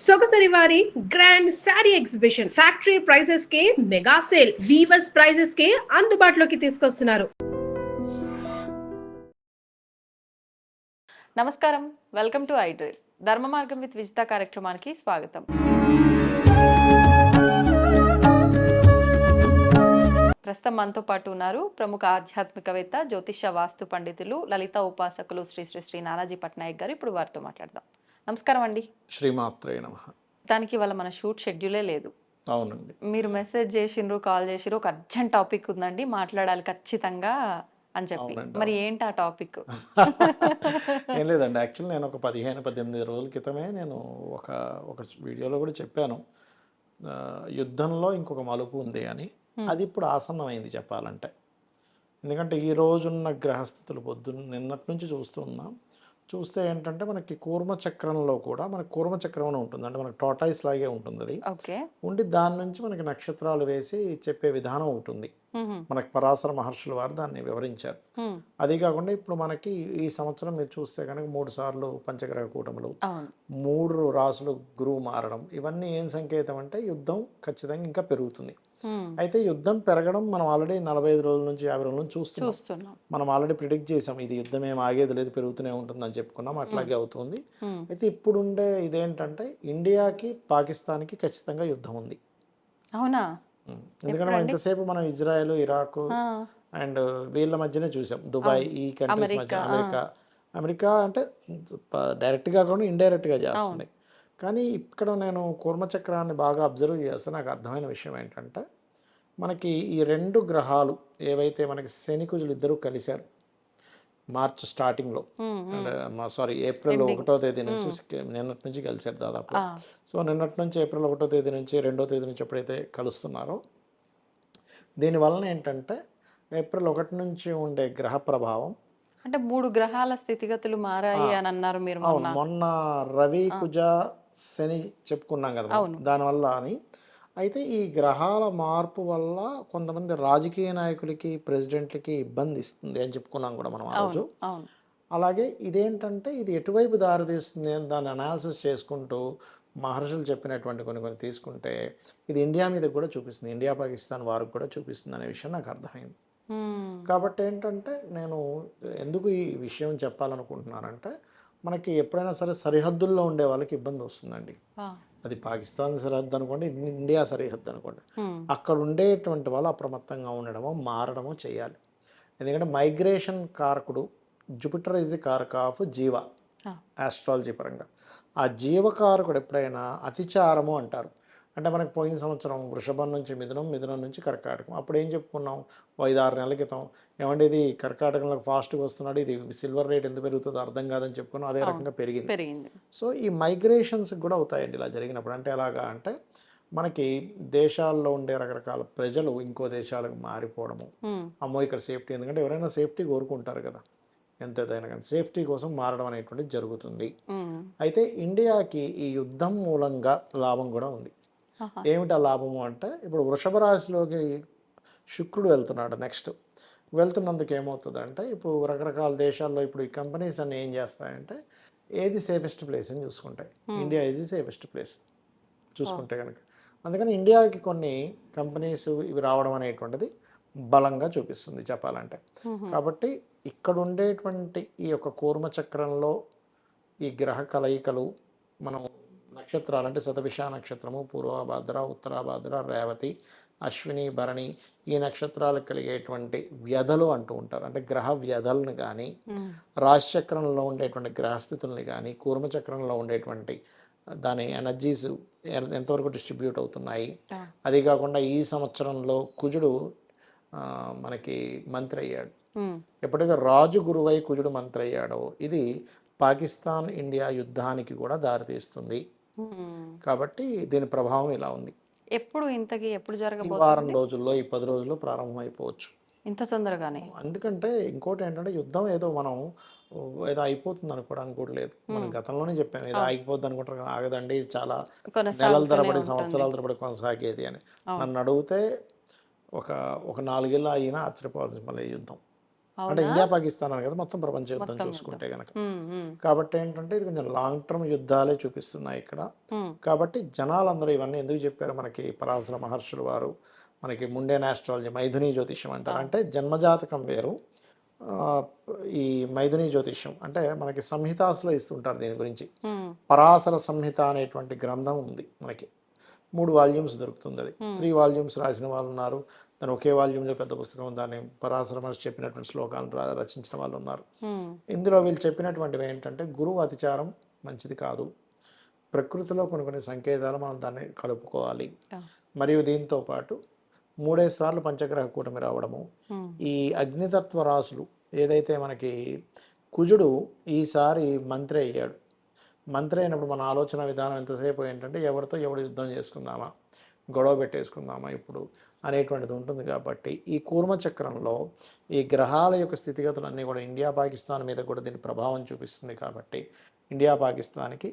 సొగసరి వారి grand sari exhibition factory prices కే mega sale weavers prices కే అందుబాటులోకి తీసుకొస్తున్నారు. నమస్కారం, వెల్కమ్ టు ఐడ్రీమ్. ధర్మ మార్గం విత్ విజిత కార్యక్రమానికి స్వాగతం. ప్రస్తుతం మనతో పాటు ఉన్నారు ప్రముఖ ఆధ్యాత్మికవేత్త, జ్యోతిష వాస్తు పండితులు, లలిత ఉపాసకులు శ్రీ శ్రీ శ్రీ నానాజీ పట్నాయక్ గారు. ఇప్పుడు వారితో మాట్లాడదాం. నమస్కారం అండి. శ్రీమాత్రే నమః. దానికి వాళ్ళ మన షూట్ షెడ్యూలే లేదు. అవునండి. మీరు మెసేజ్ చేసిండ్రు, కాల్ చేసిరు, ఒక అర్జెంట్ టాపిక్ ఉందండి, మాట్లాడాలి ఖచ్చితంగా అని చెప్పి. మరి ఏంటి ఆ టాపిక్? ఏం లేదండి, యాక్చువల్లీ నేను ఒక 15-18 రోజుల క్రితమే నేను ఒక ఒక వీడియోలో కూడా చెప్పాను, యుద్ధంలో ఇంకొక మలుపు ఉంది అని. అది ఇప్పుడు ఆసన్నమైంది చెప్పాలంటే. ఎందుకంటే ఈ రోజున్న గ్రహస్థితులు నిన్నటి నుంచి చూస్తే ఏంటంటే మనకి కూర్మచక్రంలో కూడా మనకి కూర్మచక్రం అని ఉంటుంది, అంటే మనకి టోటాయిస్ లాగే ఉంటుంది. అది ఉండి దాని నుంచి మనకి నక్షత్రాలు వేసి చెప్పే విధానం ఉంటుంది. మనకి పరాశర మహర్షుల వారు దాన్ని వివరించారు. అది కాకుండా ఇప్పుడు మనకి ఈ సంవత్సరం మీరు చూస్తే కనుక 3 సార్లు పంచగ్రహ కూటములు, 3 రాసులు గురువు మారడం, ఇవన్నీ ఏం సంకేతం అంటే యుద్ధం ఖచ్చితంగా ఇంకా పెరుగుతుంది. అయితే యుద్ధం పెరగడం మనం ఆల్రెడీ 45 రోజుల నుంచి 50 రోజుల నుంచి చూస్తున్నాం. మనం ఆల్రెడీ ప్రిడిక్ట్ చేసాం, ఇది యుద్ధం ఏం ఆగేది లేదు, పెరుగుతూనే ఉంటుందని చెప్పుకున్నాం. అట్లాగే అవుతుంది. అయితే ఇప్పుడుండే ఇదేంటంటే ఇండియాకి పాకిస్తాన్కి ఖచ్చితంగా యుద్ధం ఉంది. అవునా? ఎందుకంటే ఎంతసేపు మనం ఇజ్రాయెల్, ఇరాక్ అండ్ వీళ్ళ మధ్యనే చూసాం, దుబాయ్, ఈ కంట్రీస్ మధ్య. అమెరికా అంటే డైరెక్ట్గా కాకుండా ఇండైరెక్ట్గా చేస్తుంది. కానీ ఇక్కడ నేను కూర్మచక్రాన్ని బాగా అబ్జర్వ్ చేస్తే నాకు అర్థమైన విషయం ఏంటంటే, మనకి ఈ 2 గ్రహాలు ఏవైతే మనకి శని కుజులు ఇద్దరు కలిశారు మార్చ్ స్టార్టింగ్లో, ఏప్రిల్ 1వ తేదీ నుంచి, నిన్నటి నుంచి కలిశారు దాదాపు. సో నిన్నటి నుంచి ఏప్రిల్ 1వ తేదీ నుంచి 2వ తేదీ నుంచి ఎప్పుడైతే కలుస్తున్నారో, దీనివలన ఏంటంటే ఏప్రిల్ 1 నుంచి ఉండే గ్రహ ప్రభావం, అంటే 3 గ్రహాల స్థితిగతులు మారాయి అని అన్నారు మీరు. మొన్న రవి కుజ శని చెప్పుకున్నాం కదా దానివల్ల అని. అయితే ఈ గ్రహాల మార్పు వల్ల కొంతమంది రాజకీయ నాయకులకి, ప్రెసిడెంట్లకి ఇబ్బంది ఇస్తుంది అని చెప్పుకున్నాం కూడా మనం ఆ రోజు. అలాగే ఇదేంటంటే ఇది ఎటువైపు దారితీస్తుంది అని దాన్ని అనాలిసిస్ చేసుకుంటూ మహర్షులు చెప్పినటువంటి కొన్ని తీసుకుంటే ఇది ఇండియా మీద కూడా చూపిస్తుంది, ఇండియా పాకిస్తాన్ వారికి కూడా చూపిస్తుంది అనే విషయం నాకు అర్థమైంది. కాబట్టి ఏంటంటే నేను ఎందుకు ఈ విషయం చెప్పాలనుకుంటున్నానంటే, మనకి ఎప్పుడైనా సరే సరిహద్దుల్లో ఉండే వాళ్ళకి ఇబ్బంది వస్తుందండి. అది పాకిస్తాన్ సరిహద్దు అనుకోండి, ఇండియా సరిహద్దు అనుకోండి, అక్కడ ఉండేటువంటి వాళ్ళు అప్రమత్తంగా ఉండడమో మారడమో చేయాలి. ఎందుకంటే మైగ్రేషన్ కారకుడు జూపిటర్ ఇస్ ది కారక ఆఫ్ జీవ, ఆస్ట్రాలజీ పరంగా. ఆ జీవకారకుడు ఎప్పుడైనా అతిచారము అంటారు. అంటే మనకు పోయిన సంవత్సరం వృషభం నుంచి మిథునం, మిథునం నుంచి కర్కాటకం. అప్పుడు ఏం చెప్పుకున్నాం 5-6 నెలల క్రితం, ఏమంటే ఇది కర్కాటకంలో ఫాస్ట్గా వస్తున్నాడు, ఇది సిల్వర్ రేట్ ఎంత పెరుగుతుందో అర్థం కాదని చెప్పుకున్నాం. అదే రకంగా పెరిగింది. సో ఈ మైగ్రేషన్స్ కూడా అవుతాయండి ఇలా జరిగినప్పుడు. అంటే ఎలాగా అంటే మనకి దేశాల్లో ఉండే రకరకాల ప్రజలు ఇంకో దేశాలకు మారిపోవడము, అమ్మో ఇక్కడ సేఫ్టీ, ఎందుకంటే ఎవరైనా సేఫ్టీ కోరుకుంటారు కదా, ఎంతైనా కానీ సేఫ్టీ కోసం మారడం అనేటువంటిది జరుగుతుంది. అయితే ఇండియాకి ఈ యుద్ధం మూలంగా లాభం కూడా ఉంది. ఏమిటా లాభము అంటే, ఇప్పుడు వృషభ రాశిలోకి శుక్రుడు వెళ్తున్నాడు. నెక్స్ట్ వెళ్తున్నందుకు ఏమవుతుందంటే, ఇప్పుడు రకరకాల దేశాల్లో ఇప్పుడు ఈ కంపెనీస్ అన్నీ ఏం చేస్తాయంటే, ఏది సేఫెస్ట్ ప్లేస్ అని చూసుకుంటాయి. India is the safest place చూసుకుంటే కనుక. అందుకని ఇండియాకి కొన్ని కంపెనీస్ ఇవి రావడం అనేటువంటిది బలంగా చూపిస్తుంది చెప్పాలంటే. కాబట్టి ఇక్కడ ఉండేటువంటి ఈ యొక్క కూర్మచక్రంలో ఈ గ్రహ కలయికలు, మనం నక్షత్రాలు అంటే శతభిష నక్షత్రము, పూర్వభాద్ర, ఉత్తరాభాద్ర, రేవతి, అశ్విని, భరణి, ఈ నక్షత్రాలకు కలిగేటువంటి వ్యధలు అంటూ ఉంటారు. అంటే గ్రహ వ్యధలను కానీ, రాశిచక్రంలో ఉండేటువంటి గ్రహస్థితుల్ని కానీ, కూర్మచక్రంలో ఉండేటువంటి దాని ఎనర్జీస్ ఎంతవరకు డిస్ట్రిబ్యూట్ అవుతున్నాయి. అది కాకుండా ఈ సంవత్సరంలో కుజుడు మనకి మంత్రి అయ్యాడు. ఎప్పుడైతే రాజు గురువై కుజుడు మంత్రి అయ్యాడో, ఇది పాకిస్తాన్ ఇండియా యుద్ధానికి కూడా దారితీస్తుంది. కాబట్టి దీని ప్రభావం ఇలా ఉంది. ఎప్పుడు జరగబోతుంది? వారం రోజుల్లో, ఈ 10 రోజుల్లో ప్రారంభం అయిపోవచ్చు. ఇంత తొందరగానే? ఎందుకంటే ఇంకోటి ఏంటంటే, యుద్ధం ఏదో మనం ఏదో అయిపోతుంది అనుకోవడానికి కూడా లేదు. మనం గతంలోనే చెప్పాను, ఏదో ఆగిపోద్ది అనుకుంటారు, ఆగదండి, చాలా నెలల తరబడి, సంవత్సరాల తరబడి కొనసాగేది అని. నన్ను అడిగితే ఒక 4 ఏళ్ళు అయినా ఆశ్చర్యపోవాల్సిన మళ్ళీ యుద్ధం. అంటే అవునా? ఇండియా పాకిస్తాన్ అని కదా, మొత్తం ప్రపంచ యుద్ధం మొత్తం యుద్ధం. చూసుకుంటే కనుక. ఉమ్. కాబట్టి ఏంటంటే ఇది కొంచెం లాంగ్ టర్మ్ యుద్ధాలే చూపిస్తున్నాయి ఇక్కడ. ఉమ్. కాబట్టి జనాలందరూ ఇవన్నీ ఎందుకు చెప్పారు మనకి పరాశర మహర్షులు వారు, మనకి ముండేన్ ఆస్ట్రాలజీ మైథుని జ్యోతిష్యం అంటారు. అంటే జన్మజాతకం వేరు, ఆ, ఈ మైథుని జ్యోతిష్యం అంటే మనకి సంహితాసులో ఇస్తుంటారు దీని గురించి. ఉమ్. పరాశర సంహిత అనేటువంటి గ్రంథం ఉంది మనకి, 3 వాల్యూమ్స్ దొరుకుతుంది. అది 3 వాల్యూమ్స్ రాసిన వాళ్ళు ఉన్నారు, దాని ఒకే వాల్యూమ్లో పెద్ద పుస్తకం, దాన్ని పరాశర మహర్షి చెప్పినటువంటి శ్లోకాలను రచించిన వాళ్ళు ఉన్నారు. ఉమ్. ఇందులో వీళ్ళు చెప్పినటువంటివి ఏంటంటే గురువు అతిచారం మంచిది కాదు, ప్రకృతిలో కొన్ని సంకేతాలు మనం దాన్ని కలుపుకోవాలి, మరియు దీంతో పాటు 3 సార్లు పంచగ్రహ కూటమి రావడము, ఈ అగ్నితత్వ రాసులు ఏదైతే మనకి కుజుడు ఈసారి మంత్రి అయ్యాడు, మంత్రి అయినప్పుడు మన ఆలోచన విధానం ఎంతసేపు ఏంటంటే ఎవరితో ఎవడు యుద్ధం చేసుకుందామా, గొడవ పెట్టేసుకుందామా ఇప్పుడు అనేటువంటిది ఉంటుంది. కాబట్టి ఈ కూర్మ చక్రంలో ఈ గ్రహాల యొక్క స్థితిగతులన్నీ కూడా ఇండియా పాకిస్తాన్ మీద కూడా దీని ప్రభావం చూపిస్తుంది. కాబట్టి ఇండియా పాకిస్తాన్కి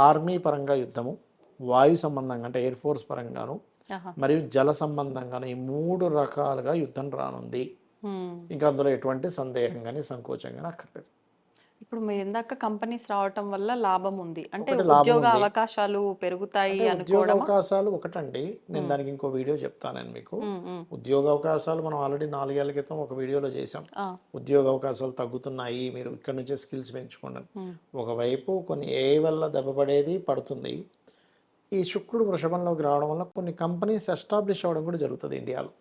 ఆర్మీ పరంగా యుద్ధము, వాయు సంబంధంగా అంటే ఎయిర్ ఫోర్స్ పరంగాను, మరియు జల సంబంధంగాను ఈ 3 రకాలుగా యుద్ధం రానుంది. ఇంకా అందులో ఎటువంటి సందేహం కానీ సంకోచం కానీ అక్కర్లేదు. ఇప్పుడు మీరు ఇందాక కంపెనీస్ రావటం వల్ల లాభం ఉంది అంటే ఒకటి లాభం ఉద్యోగ ఉంది. అవకాశాలు పెరుగుతాయి ఉద్యోగ అనుకోవడమా? అవకాశాలు ఒకటండి, నేను దానికి ఇంకో వీడియో చెప్తాను మీకు. ఉద్యోగ అవకాశాలు మనం ఆల్రెడీ 4 ఏళ్ల క్రితం ఒక వీడియోలో చేసాం. ఉద్యోగ అవకాశాలు తగ్గుతున్నాయి, మీరు ఇక్కడ నుంచే స్కిల్స్ పెంచుకోండి. ఒకవైపు కొన్ని ఏ వల్ల దెబ్బపడేది పడుతుంది, ఈ శుక్రుడు వృషభంలోకి రావడం వల్ల కొన్ని కంపెనీస్ ఎస్టాబ్లిష్ అవ్వడం కూడా జరుగుతుంది ఇండియాలో,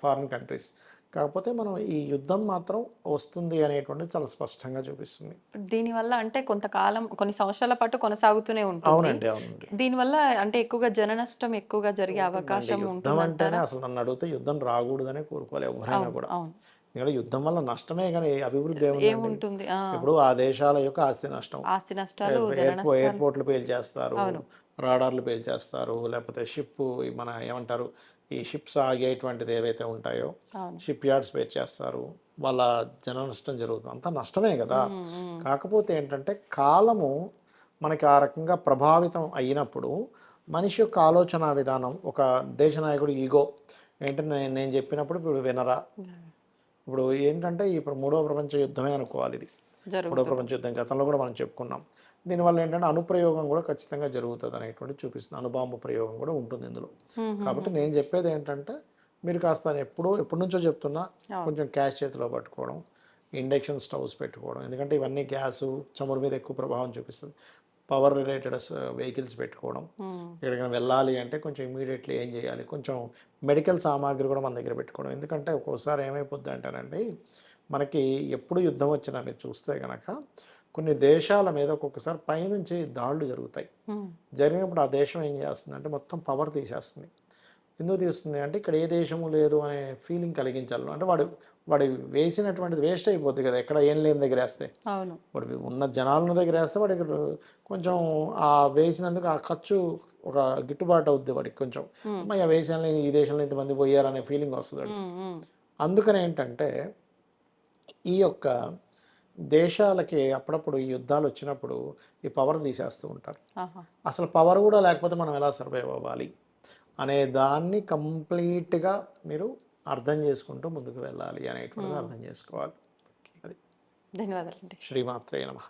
ఫారిన్ కంట్రీస్. కాకపోతే మనం ఈ యుద్ధం మాత్రం వస్తుంది అనేటువంటిది చాలా స్పష్టంగా చూపిస్తుంది. దీనివల్ల అంటే కొంతకాలం కొన్ని సంవత్సరాల పాటు కొనసాగుతూనే ఉంటుంది. అవునండి, అవునండి. దీనివల్ల అంటే ఎక్కువగా జన నష్టం ఎక్కువగా జరిగే అవకాశం యుద్ధం అంటేనే అసలు నన్ను అడిగితే యుద్ధం రాకూడదనే కోరుకోవాలి ఎవరైనా కూడా. ఎందుకంటే యుద్ధం వల్ల నష్టమే కానీ అభివృద్ధి ఏముంటుంది. ఇప్పుడు ఆ దేశాల యొక్క ఆస్తి నష్టాలు, ఎయిర్పోర్ట్లు పేల్చేస్తారు, రాడార్లు పేల్చేస్తారు, లేకపోతే షిప్ మన ఏమంటారు ఈ షిప్స్ ఆగేటువంటిది ఏవైతే ఉంటాయో షిప్ యార్డ్స్ పేల్చేస్తారు, వాళ్ళ జన నష్టం జరుగుతుంది, అంతా నష్టమే కదా. కాకపోతే ఏంటంటే కాలము మనకి ఆ రకంగా ప్రభావితం అయినప్పుడు మనిషి యొక్క ఆలోచన విధానం, ఒక దేశ నాయకుడు ఈగో ఏంటంటే నేను చెప్పినప్పుడు ఇప్పుడు వినరా. ఇప్పుడు ఏంటంటే ఇప్పుడు 3వ ప్రపంచ యుద్ధమే అనుకోవాలి ఇది. 3వ ప్రపంచ యుద్ధం గతంలో కూడా మనం చెప్పుకున్నాం. దీనివల్ల ఏంటంటే అనుప్రయోగం కూడా ఖచ్చితంగా జరుగుతుంది అనేటువంటి చూపిస్తుంది, అణుబాంబు ప్రయోగం కూడా ఉంటుంది ఇందులో. కాబట్టి నేను చెప్పేది ఏంటంటే మీరు కాస్త ఎప్పటి నుంచో చెప్తున్నా కొంచెం క్యాష్ చేతిలో పట్టుకోవడం, ఇండక్షన్ స్టవ్స్ పెట్టుకోవడం, ఎందుకంటే ఇవన్నీ గ్యాసు చమురు మీద ఎక్కువ ప్రభావం చూపిస్తుంది. పవర్ రిలేటెడ్ వెహికల్స్ పెట్టుకోవడం, ఎక్కడికైనా వెళ్ళాలి అంటే కొంచెం ఇమీడియట్లీ ఏం చేయాలి, కొంచెం మెడికల్ సామాగ్రి కూడా మన దగ్గర పెట్టుకోవడం. ఎందుకంటే ఒక్కోసారి ఏమైపోద్ది అంటేనండి మనకి ఎప్పుడు యుద్ధం వచ్చినా మీరు చూస్తే కనుక కొన్ని దేశాల మీద ఒక్కొక్కసారి పైనుంచి దాడులు జరుగుతాయి. జరిగినప్పుడు ఆ దేశం ఏం చేస్తుంది అంటే మొత్తం పవర్ తీసేస్తుంది. ఎందుకు తీస్తుంది అంటే ఇక్కడ ఏ దేశము లేదు అనే ఫీలింగ్ కలిగించాలి. అంటే వాడు వేసినటువంటిది వేస్ట్ అయిపోద్ది కదా, ఎక్కడ ఏం లేని దగ్గర వేస్తే. వాడు ఉన్న జనాలను దగ్గర వేస్తే వాడికి కొంచెం ఆ వేసినందుకు ఆ ఖర్చు ఒక గిట్టుబాటు అవుద్ది వాడికి కొంచెం. అమ్మాయి ఆ వేసాను ఈ దేశంలో ఇంతమంది పోయారనే ఫీలింగ్ వస్తుంది వాడికి. అందుకని ఏంటంటే ఈ యొక్క దేశాలకి అప్పుడప్పుడు ఈ యుద్ధాలు వచ్చినప్పుడు ఈ పవర్ తీసేస్తూ ఉంటారు. అసలు పవర్ కూడా లేకపోతే మనం ఎలా సర్వైవ్ అవ్వాలి అనే దాన్ని కంప్లీట్గా మీరు అర్థం చేసుకుంటూ ముందుకు వెళ్ళాలి అనేటువంటిది అర్థం చేసుకోవాలి. అది. ధన్యవాదాలు. శ్రీమాత్రే నమః.